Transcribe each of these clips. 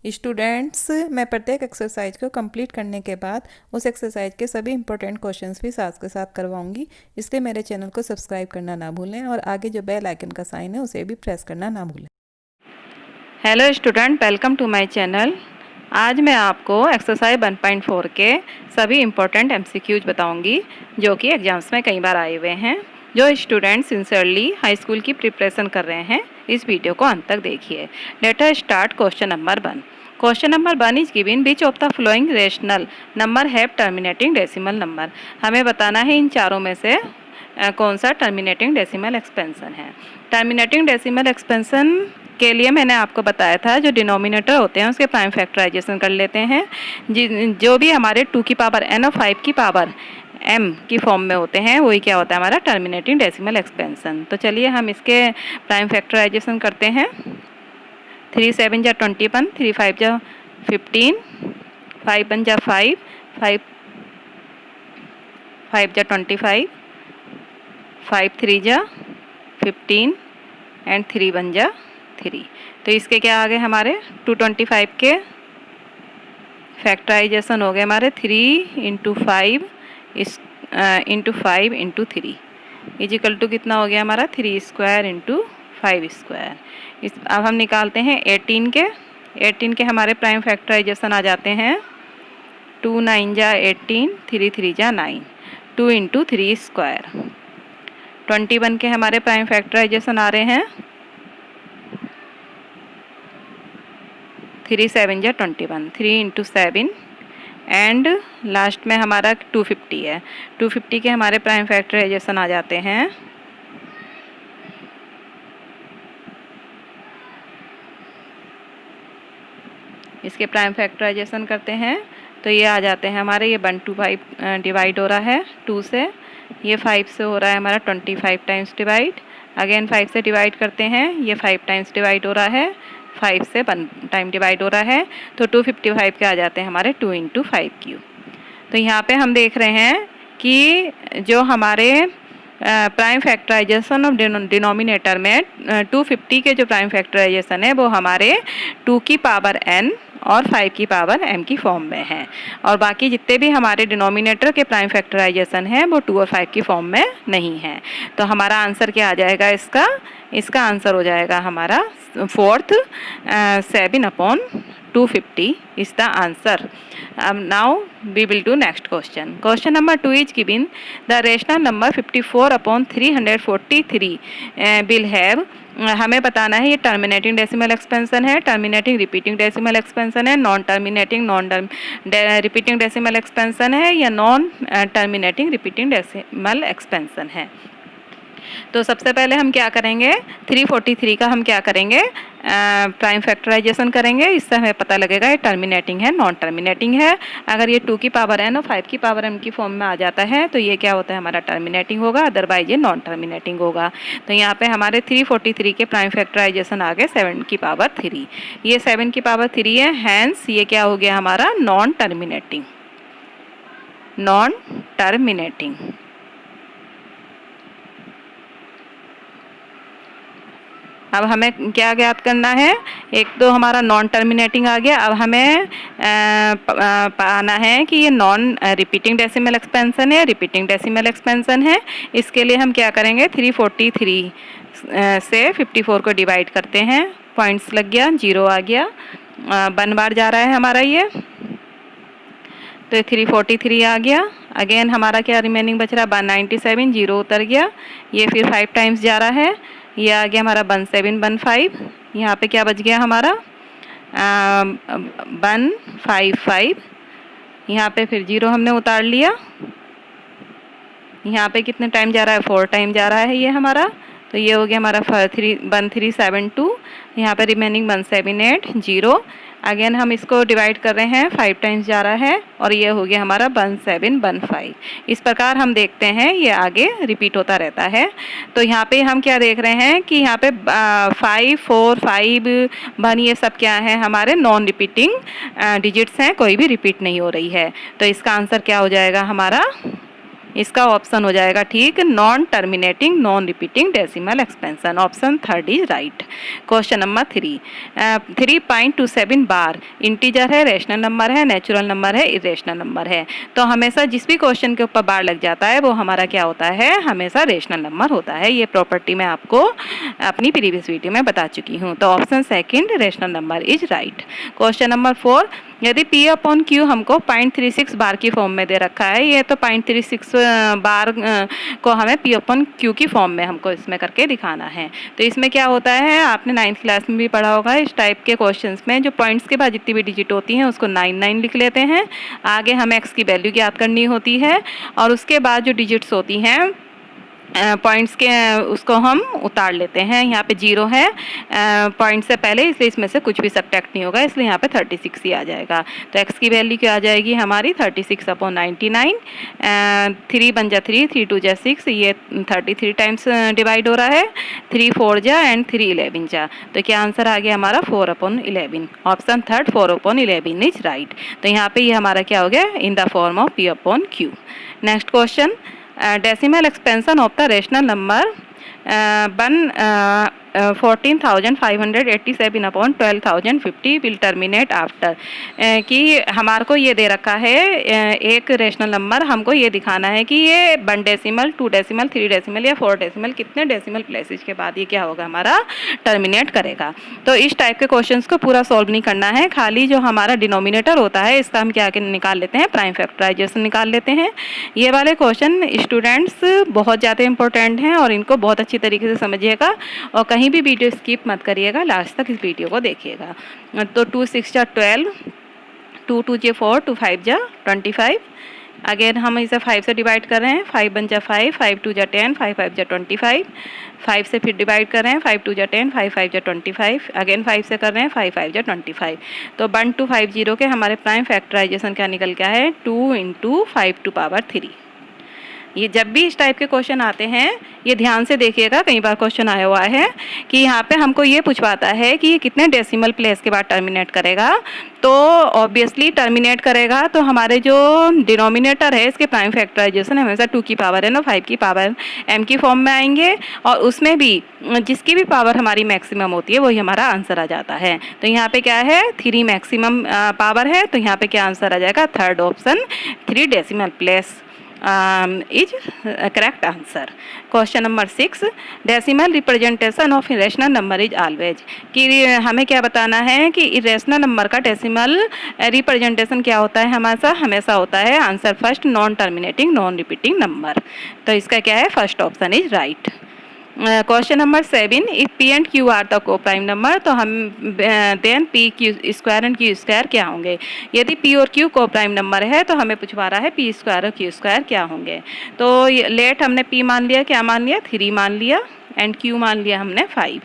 Students, मैं प्रत्येक exercise को कंप्लीट करने के बाद उस एक्सरसाइज के सभी इंपॉर्टेंट क्वेश्चंस भी साथ के साथ करवाऊंगी। इसलिए मेरे चैनल को सब्सक्राइब करना ना भूलें और आगे जो बेल आइकन का साइन है उसे भी प्रेस करना ना भूलें। Hello student, welcome to my channel. आज मैं आपको एक्सरसाइज 1.4 के सभी इम्पोर्टेंट एमसीक्यूज बताऊंगी जो कि एग्जाम्स में कई बार आए हुए हैं। जो स्टूडेंट सिंसियरली हाई स्कूल की प्रिपरेशन कर रहे हैं, इस वीडियो को अंत तक देखिए। Let us start question number 1। Question number 1 is given which of the flowing rational number have terminating decimal number. हमें बताना है इन चारों में से कौन सा टर्मिनेटिंग डेसिमल एक्सपेंशन है। टर्मिनेटिंग डेसिमल एक्सपेंशन के लिए मैंने आपको बताया था जो डिनोमिनेटर होते हैं उसके प्राइम फैक्टराइजेशन कर लेते हैं। जो भी हमारे 2 की पावर n और 5 की पावर m की फॉर्म में होते हैं वही क्या होता है हमारा टर्मिनेटिंग डेसिमल एक्सपेंशन। तो चलिए हम इसके प्राइम फैक्टराइजेशन करते हैं। 3 7 जा 21, 3 5 जा 15, 5 1 जा 5, 5 जा 25, 5 3 जा 15 एंड 3 1 जा 3। तो इसके क्या आ गए हमारे 225 के फैक्टराइजेशन हो गए हमारे 3 into 5 into 5 into 3 equal to कितना हो गया हमारा 3 स्क्वायर इंटू 5 स्क्वायर। अब हम निकालते हैं 18 के हमारे प्राइम फैक्टराइजेशन आ जाते हैं 2 9 जा 18, 3 3 जा 9, 2 इंटू 3 स्क्वायर। 21 के हमारे प्राइम फैक्टराइजेशन आ रहे हैं 3 7 जा 21, 3 इंटू 7 एंड लास्ट में हमारा 250 है। 250 के हमारे प्राइम फैक्टराइजेशन आ जाते हैं इसके प्राइम फैक्टराइजेशन करते हैं तो ये आ जाते हैं हमारे ये 1 2 5 डिवाइड हो रहा है 2 से, ये 5 से हो रहा है हमारा 25 टाइम्स डिवाइड, अगेन 5 से डिवाइड करते हैं, ये 5 टाइम्स डिवाइड हो रहा है, 5 से 1 टाइम डिवाइड हो रहा है, तो 255 के आ जाते हैं हमारे 2 इंटू 5 क्यूब। तो यहाँ पे हम देख रहे हैं कि जो हमारे प्राइम फैक्टराइजेशन ऑफ डिनोमिनेटर में 250 के जो प्राइम फैक्टराइजेशन है वो हमारे 2 की पावर n और 5 की पावर m की फॉर्म में है, और बाकी जितने भी हमारे डिनोमिनेटर के प्राइम फैक्टराइजेशन है वो 2 और 5 की फॉर्म में नहीं है। तो हमारा आंसर क्या आ जाएगा इसका आंसर हो जाएगा हमारा 4th 7/250 is the answer. Now we will do next question. Question number 2 is given the rational number 54/343 will have हमें बताना है ये टर्मिनेटिंग डेसिमल एक्सपेंशन है, टर्मिनेटिंग रिपीटिंग डेसिमल एक्सपेंशन है, नॉन रिपीटिंग डेसिमल एक्सपेंशन है या non terminating repeating decimal expansion है। तो सबसे पहले हम क्या करेंगे 343 का हम क्या करेंगे प्राइम फैक्टराइजेशन करेंगे, इससे हमें पता लगेगा ये टर्मिनेटिंग है नॉन टर्मिनेटिंग है। अगर ये 2 की पावर n और 5 की पावर m की फॉर्म में आ जाता है तो ये क्या होता है हमारा टर्मिनेटिंग होगा, अदरवाइज ये नॉन टर्मिनेटिंग होगा। तो यहाँ पे हमारे 343 के प्राइम फैक्टराइजेशन आ गए 7 की पावर 3, ये 7 की पावर 3 है, हैंस ये क्या हो गया हमारा नॉन टर्मिनेटिंग। अब हमें क्या ज्ञात करना है, एक तो हमारा नॉन टर्मिनेटिंग आ गया, अब हमें पाना है कि ये नॉन रिपीटिंग डेसिमल एक्सपेंशन है रिपीटिंग डेसिमल एक्सपेंशन है। इसके लिए हम क्या करेंगे 343 से 54 को डिवाइड करते हैं, पॉइंट्स लग गया, 0 आ गया, 1 बार जा रहा है हमारा ये, तो 343 आ गया, अगेन हमारा क्या रिमेनिंग बच रहा है 197, 0 उतर गया, ये फिर 5 टाइम्स जा रहा है, ये आ गया हमारा 1715, यहाँ पे क्या बच गया हमारा 155, यहाँ पे फिर 0 हमने उतार लिया, यहाँ पे कितने टाइम जा रहा है 4 टाइम जा रहा है ये हमारा, तो ये हो गया हमारा 1372, यहाँ पे रिमेनिंग 178, 0, अगेन हम इसको डिवाइड कर रहे हैं 5 टाइम्स जा रहा है और ये हो गया हमारा 1715। इस प्रकार हम देखते हैं ये आगे रिपीट होता रहता है। तो यहाँ पे हम क्या देख रहे हैं कि यहाँ पे 5 4 5 1 ये सब क्या है हमारे नॉन रिपीटिंग डिजिट्स हैं, कोई भी रिपीट नहीं हो रही है। तो इसका आंसर क्या हो जाएगा हमारा इसका ऑप्शन हो जाएगा ठीक, non terminating non repeating decimal expansion, option third is right. Question number 3.27 bar integer है, रेशनल नंबर है, नेचुरल नंबर है, इरेशनल नंबर है। तो हमेशा जिस भी क्वेश्चन के ऊपर बार लग जाता है वो हमारा क्या होता है, हमेशा रेशनल नंबर होता है। ये प्रॉपर्टी मैं आपको अपनी प्रीवियस वीडियो में बता चुकी हूँ। तो option second rational number is right. Question number 4, यदि P अपॉन Q हमको 0.36 बार की फॉर्म में दे रखा है, ये तो 0.36 बार को हमें P अपॉन Q की फॉर्म में हमको इसमें करके दिखाना है। तो इसमें क्या होता है, आपने 9th क्लास में भी पढ़ा होगा, इस टाइप के क्वेश्चंस में जो पॉइंट्स के बाद जितनी भी डिजिट होती हैं उसको 9 लिख लेते हैं। आगे हमें x की वैल्यू ज्ञात करनी होती है और उसके बाद जो डिजिट्स होती हैं पॉइंट्स के उसको हम उतार लेते हैं। यहाँ पे 0 है पॉइंट से पहले, इसलिए इसमें से कुछ भी सब्ट्रैक्ट नहीं होगा, इसलिए यहाँ पे 36 ही आ जाएगा। तो x की वैल्यू क्या आ जाएगी हमारी 36/99। 3 बन जा 3, 3 2 जा 6, ये 33 टाइम्स डिवाइड हो रहा है, 3 4 जा एंड 3 11 जा। तो क्या आंसर आ गया हमारा 4/11, ऑप्शन थर्ड 4/11 इज राइट। तो यहाँ पे ये हमारा क्या हो गया, in the form of P upon Q। Next question, decimal expansion of the rational number 14,587/12,050 will terminate after. कि हमारे को ये दे रखा है एक रेशनल नंबर, हमको ये दिखाना है कि ये 1 डेसिमल 2 डेसिमल 3 डेसिमल या 4 डेसिमल कितने डेसिमल प्लेसेस के बाद ये क्या होगा हमारा टर्मिनेट करेगा। तो इस टाइप के क्वेश्चंस को पूरा सॉल्व नहीं करना है, खाली जो हमारा डिनोमिनेटर होता है इसका हम क्या निकाल लेते हैं, प्राइम फैक्टराइजेशन निकाल लेते हैं। ये वाले क्वेश्चन स्टूडेंट्स बहुत ज़्यादा इंपॉर्टेंट हैं और इनको बहुत अच्छी तरीके से समझिएगा और कहीं भी वीडियो स्किप मत करिएगा, लास्ट तक इस वीडियो को देखिएगा। तो 2 6 जा 12, 2 2 जा 4, 2 5 जा 25। अगेन हम इसे 5 से डिवाइड कर रहे हैं, 5 बन जा 5, 5 2 जा 10, 5 5 जा 25। 5 से फिर डिवाइड कर रहे हैं, 5 2 जा 10, 5 5 जा 25। अगेन 5 से कर रहे हैं, 5 5 जा 25। तो 1250 के हमारे प्राइम फैक्टराइजेशन क्या निकल गया है, 2 × 5⁵। ये जब भी इस टाइप के क्वेश्चन आते हैं ये ध्यान से देखिएगा, कई बार क्वेश्चन आया हुआ है कि यहाँ पे हमको ये पूछवाता है कि ये कितने डेसिमल प्लेस के बाद टर्मिनेट करेगा। तो ऑब्वियसली टर्मिनेट करेगा तो हमारे जो डिनोमिनेटर है इसके प्राइम फैक्टराइजेशन हमेशा 2 की पावर n और 5 की पावर m की फॉर्म में आएंगे और उसमें भी जिसकी भी पावर हमारी मैक्सिमम होती है वही हमारा आंसर आ जाता है। तो यहाँ पे क्या है, 3 मैक्सिमम पावर है, तो यहाँ पे क्या आंसर आ जाएगा, third option 3 decimal place is correct answer. Question number 6, decimal representation of irrational number is always. कि हमें क्या बताना है कि इरेशनल नंबर का डेसिमल रिप्रेजेंटेशन क्या होता है, हमेशा होता है answer first non terminating non repeating number. तो इसका क्या है, first option is right. Question number 7, if P and Q are the co prime number, तो हम then P Q² and Q² क्या होंगे। यदि P और Q को प्राइम नंबर है तो हमें पूछवा रहा है P² और Q² क्या होंगे। तो लेट हमने P मान लिया, क्या मान लिया, 3 मान लिया एंड Q मान लिया हमने 5।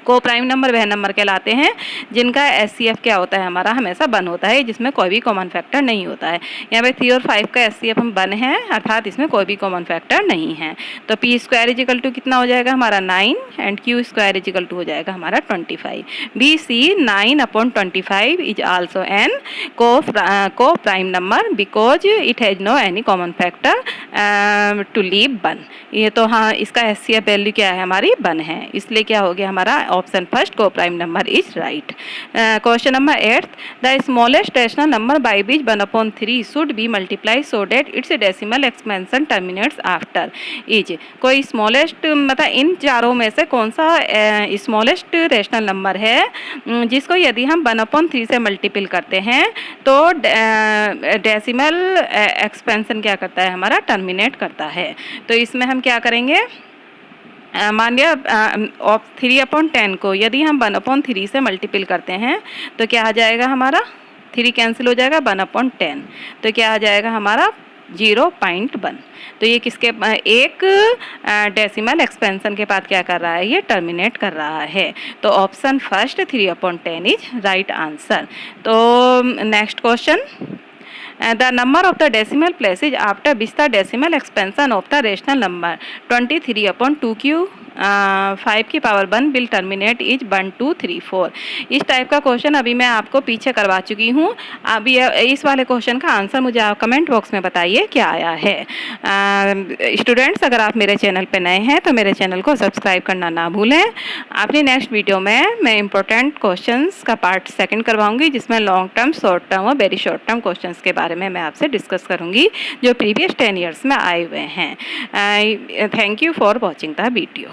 को प्राइम नंबर वह नंबर कहलाते हैं जिनका SCF क्या होता है, हमारा हमेशा 1 होता है, जिसमें कोई भी कॉमन फैक्टर नहीं होता है। यहाँ पे 3 और 5 का SCF हम 1 है, अर्थात इसमें कोई भी कॉमन फैक्टर नहीं है। तो P² = कितना हो जाएगा हमारा 9 एंड Q² हो जाएगा हमारा 25। BC 9/25 is also an co prime number because it has no any common factor to leave 1। ये तो हाँ, इसका SCF वैल्यू क्या है हमारी 1 है, इसलिए क्या हो गया हमारा option first co prime number is right. Question number 8, the smallest rational number by which 1/3 should be multiply so that its decimal expansion terminates after is. कोई स्मॉलेस्ट मतलब इन चारों में से कौन सा स्मॉलेस्ट रेशनल नंबर है जिसको यदि हम 1/3 से मल्टीपल करते हैं तो डेसिमल एक्सपेंशन क्या करता है हमारा, टर्मिनेट करता है। तो इसमें हम क्या करेंगे, मान लिया 3/10 को यदि हम 1/3 से मल्टीपल करते हैं तो क्या आ जाएगा हमारा, 3 कैंसिल हो जाएगा, 1/10 तो क्या आ जाएगा हमारा 0.1। तो ये किसके एक डेसिमल एक्सपेंशन के बाद क्या कर रहा है, ये टर्मिनेट कर रहा है। तो option first 3/10 is right answer. तो next question, the number of the decimal places after which the decimal expansion of the rational number 23/2Q 5 की पावर 1 विल टर्मिनेट इज 1 2 3 4। इस टाइप का क्वेश्चन अभी मैं आपको पीछे करवा चुकी हूँ। अभी इस वाले क्वेश्चन का आंसर मुझे आप कमेंट बॉक्स में बताइए क्या आया है। स्टूडेंट्स, अगर आप मेरे चैनल पे नए हैं तो मेरे चैनल को सब्सक्राइब करना ना भूलें। अपनी नेक्स्ट वीडियो में मैं इंपॉर्टेंट क्वेश्चंस का पार्ट 2 करवाऊंगी, जिसमें लॉन्ग टर्म, शॉर्ट टर्म और वेरी शॉर्ट टर्म क्वेश्चंस के बारे में मैं आपसे डिस्कस करूंगी, जो प्रीवियस 10 ईयर्स में आए हुए हैं। Thank you for watching the video.